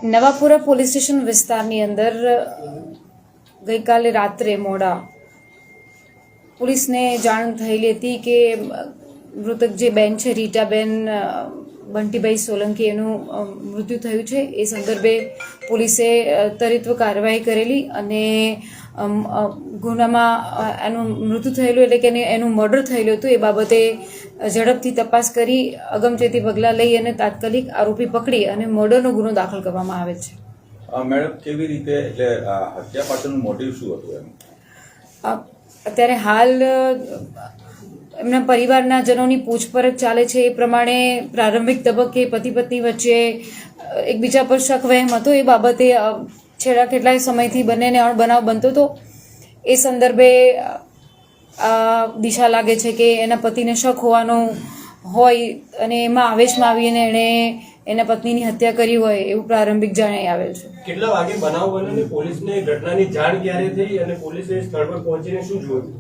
Navapura police station વિસ્તારની અંદર ગઈકાલે રાત્રે મોડા પોલીસને જાણ થયેલી હતી કે મૃતક જે બેન છે રીટાબેન બંટીભાઈ સોલંકી એનું મૃત્યુ થયું છે। એ સંદર્ભે પોલીસે ત્વરિત કાર્યવાહી કરેલી અને ગુનામાં એનું મૃત્યુ થયેલું એટલે કે એનું મર્ડર થયેલું હતું એ બાબતે ઝડપથી તપાસ કરી અગમચેતી પગલાં લઈ અને તાત્કાલિક આરોપી પકડી અને મર્ડરનો ગુનો દાખલ કરવામાં આવે છે। મેડમ કેવી રીતે એટલે હત્યા પાછળનું મોટિવ શું હતું એમ? અત્યારે હાલ એમના પરિવારના જનોની પૂછપરછ ચાલે છે। એ પ્રમાણે પ્રારંભિક તબક્કે પતિ પત્ની વચ્ચે એકબીજા પર શક વહેમ હતો। એ બાબતે છેલ્લા કેટલાય સમયથી બંનેને અણબનાવ બનતો હતો। એ સંદર્ભે દિશા લાગે છે કે એના પતિને શક હોવાનો હોય અને એમાં આવેશમાં આવીને એણે એના પત્નીની હત્યા કરી હોય એવું પ્રારંભિક જણાઈ આવેલ છે। કેટલા વાગે બનાવ બન્યો, પોલીસને ઘટનાની જાણ ક્યારે થઈ અને પોલીસે સ્થળ પર પહોંચીને શું જોયું?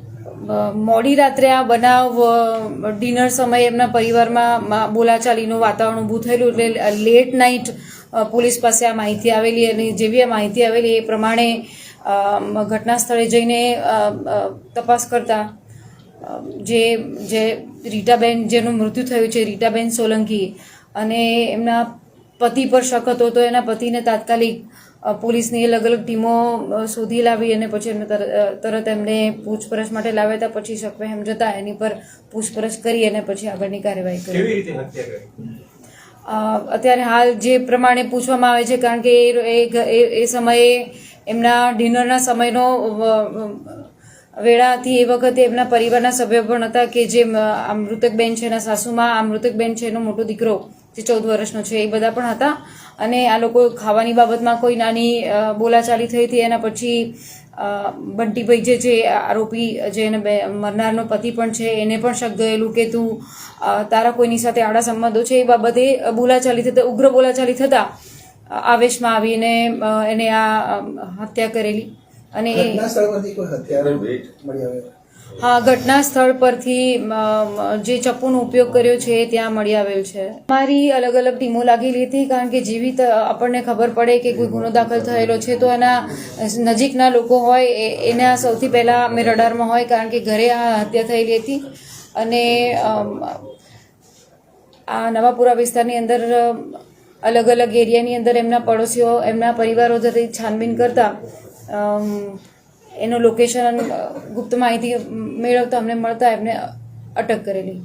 મોડી રાત્રે આ બનાવ ડિનર સમયે એમના પરિવારમાં બોલાચાલીનું વાતાવરણ ઊભું થયેલું એટલે લેટ નાઇટ પોલીસ પાસે આ માહિતી આવેલી અને જેવી આ માહિતી આવેલી એ પ્રમાણે ઘટના સ્થળે જઈને તપાસ કરતા જે રીટાબેન જેનું મૃત્યુ થયું છે રીટાબેન સોલંકી અને એમના પતિ પર શક હતો તો એના પતિને તાત્કાલિક પોલીસની અલગ અલગ ટીમો શોધી લાવી અને પછી એમને તરત એમને પૂછપરછ માટે લાવ્યા હતા। પછી શકવહેમ જતા એની પર પૂછપરછ કરી અને પછી આગળની કાર્યવાહી કરી। કેવી રીતે હત્યા કરી? અત્યારે હાલ જે પ્રમાણે પૂછવામાં આવે છે કારણ કે એ સમયે એમના ડિનરના સમયનો વેળા હતી। એ વખતે એમના પરિવારના સભ્યો પણ હતા કે જે આ મૃતક બેન છે એના સાસુમાં, આ મૃતક બેન છે એનો મોટો દીકરો જે 14 વર્ષનો છે એ બધા પણ હતા અને આ લોકો ખાવાની બાબતમાં કોઈ નાની બોલાચાલી થઈ હતી। એના પછી બંટીભાઈ જે છે આરોપી જે એને મરનારનો પતિ પણ છે એને પણ શક ગયેલું કે તું તારા કોઈની સાથે આડા સંબંધો છે એ બાબતે બોલાચાલી થતા ઉગ્ર બોલાચાલી થતા આવેશમાં આવીને એને આ હત્યા કરેલી અને હા ઘટના સ્થળ પરથી જે ચપ્પુનો ઉપયોગ કર્યો છે એ ત્યાં મળી આવેલ છે। અમારી અલગ અલગ ટીમો લાગેલી હતી કારણ કે જેવી આપણને ખબર પડે કે કોઈ ગુનો દાખલ થયેલો છે તો એના નજીકના લોકો હોય એના સૌથી પહેલાં અમે રડારમાં હોય કારણ કે ઘરે આ હત્યા થયેલી હતી અને આ નવાપુરા વિસ્તારની અંદર અલગ અલગ એરિયાની અંદર એમના પડોશીઓ એમના પરિવારો જતી છાનબીન કરતા એનું લોકેશન ગુપ્ત માહિતી મેળવતા અમને મળતા એમને અટક કરેલી।